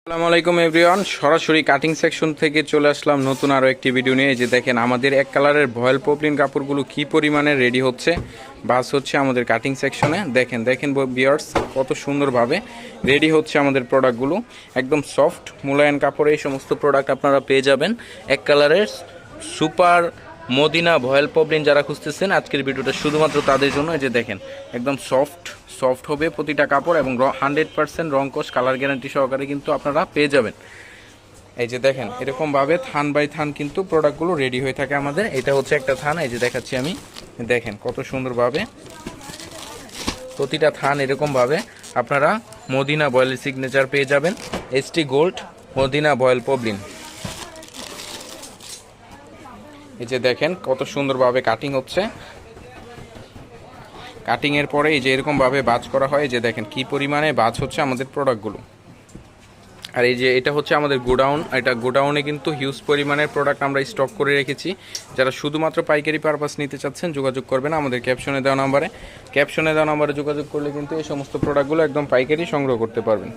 আসসালামু আলাইকুম এভরিওয়ান, সরাসরি কাটিং সেকশন থেকে চলে আসলাম নতুন আরও একটি ভিডিও নিয়ে। যে দেখেন আমাদের এক কালারের ভয়েল পপলিন কাপড়গুলো কি পরিমাণে রেডি হচ্ছে, বাস হচ্ছে আমাদের কাটিং সেকশনে। দেখেন দেখেন ভিউয়ার্স, কত সুন্দরভাবে রেডি হচ্ছে আমাদের প্রোডাক্টগুলো। একদম সফট মুলায়ন কাপড়ে এই সমস্ত প্রোডাক্ট আপনারা পেয়ে যাবেন। এক কালারের সুপার মদিনা ভয়েল পপলিন যারা খুঁজতেছেন, আজকের ভিডিওটা শুধুমাত্র তাদের জন্য। এই যে দেখেন একদম সফট হবে প্রতিটা কাপড় এবং 100% রং কোশ কালার গ্যারান্টি সহকারে কিন্তু আপনারা পেয়ে যাবেন। এই যে দেখেন এরকমভাবে থান বাই থান কিন্তু প্রোডাক্টগুলো রেডি হয়ে থাকে আমাদের। এটা হচ্ছে একটা থান, এই যে দেখাচ্ছি আমি। দেখেন কত সুন্দরভাবে প্রতিটা থান এরকমভাবে আপনারা মদিনা ভয়েলের সিগনেচার পেয়ে যাবেন। এসটি গোল্ড মদিনা ভয়েল পপলিন। এই যে দেখেন কত সুন্দরভাবে কাটিং হচ্ছে। কাটিংয়ের পরে এই যে এরকমভাবে বাজ করা হয়। যে দেখেন কি পরিমাণে বাজ হচ্ছে আমাদের প্রোডাক্টগুলো। আর এই যে এটা হচ্ছে আমাদের গোডাউন। এটা গোডাউনে কিন্তু হিউজ পরিমাণের প্রোডাক্ট আমরা স্টক করে রেখেছি। যারা শুধুমাত্র পাইকারি পারপাস নিতে চাচ্ছেন যোগাযোগ করবেন আমাদের ক্যাপশনে দেওয়া নাম্বারে যোগাযোগ করলে কিন্তু এই সমস্ত প্রোডাক্টগুলো একদম পাইকারি সংগ্রহ করতে পারবেন।